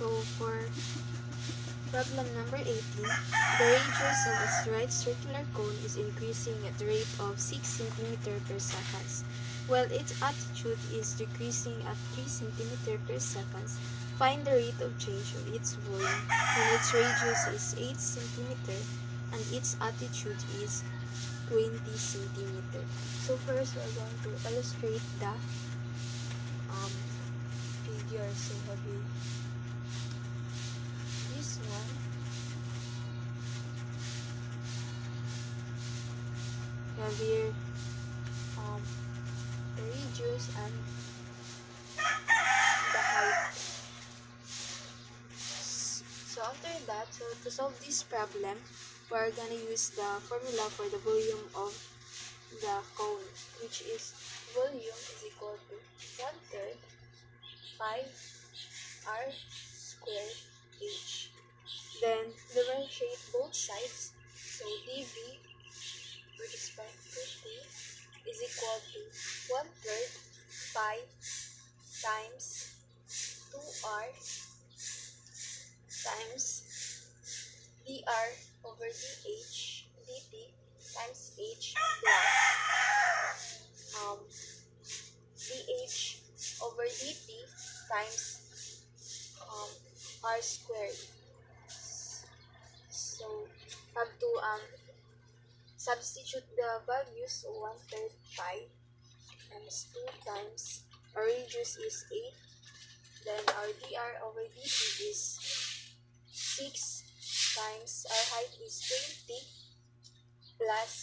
So for problem number 18, the radius of a right circular cone is increasing at the rate of 6 cm per second, while its altitude is decreasing at 3 cm per second. Find the rate of change of its volume when its radius is 8 cm and its altitude is 20 cm. So first we're going to illustrate the figure. So have this one. Have here the radius and the height. So after that, so to solve this problem, we're gonna use the formula for the volume of the cone, which is volume is equal to 1/3 pi r squared h. Then differentiate both sides. So dV with respect to t is equal to 1/3 pi times 2r times dr over dt times h plus dh over dt times r squared. So have to substitute the values. So 1/3 pi times 2 times our radius is 8, then our dr over dt is 6 times our height is 20 plus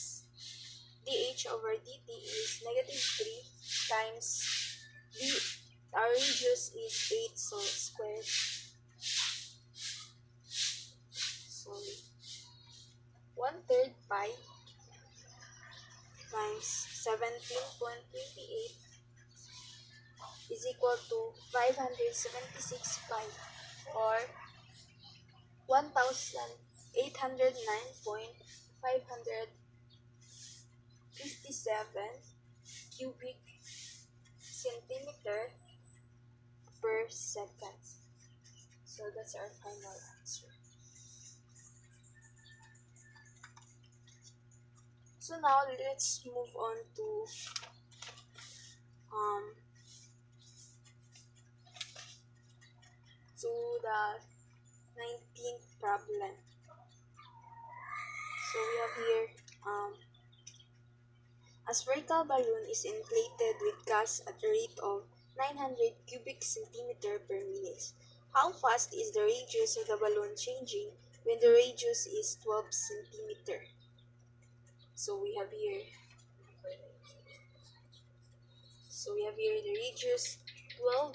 dh over dt is -3 times our radius is 8, so squared. So 1/3 pi times 17.28 is equal to 576 pi or 1,809.557 cubic centimeter per second. So that's our final answer. So now let's move on to the 19th problem. So we have here a spherical balloon is inflated with gas at a rate of 900 cubic centimeter per minute. How fast is the radius of the balloon changing when the radius is 12 centimeter? So we have here the radius 12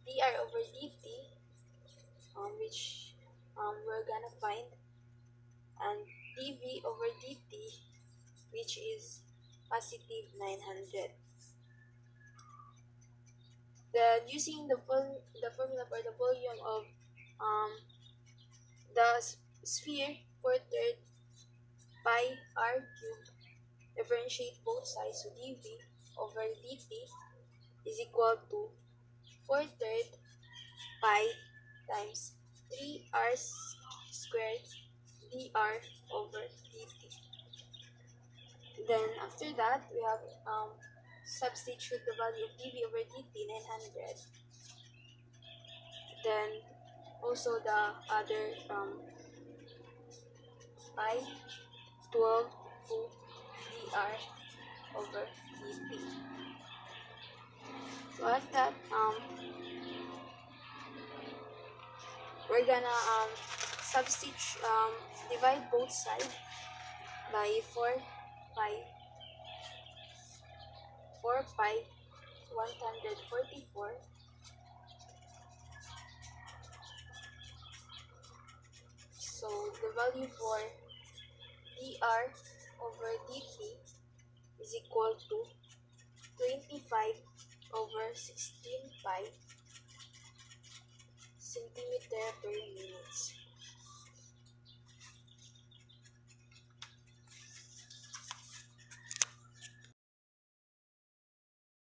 dr over dt, which we're gonna find, and dv over dt, which is positive 900. Then using the formula for the volume of the sphere, 4/3 pi r cubed, differentiate both sides, so dv over dt is equal to 4/3 pi times 3r squared dr over dt. Then after that, we have substitute the value of dv over dt, 900. Then also the other pi 12 to dr over dt. So at that, we're gonna substitute, divide both sides by 4 pi 144. So the value for dr over dt is equal to 25 over 16 pi centimeter per minute.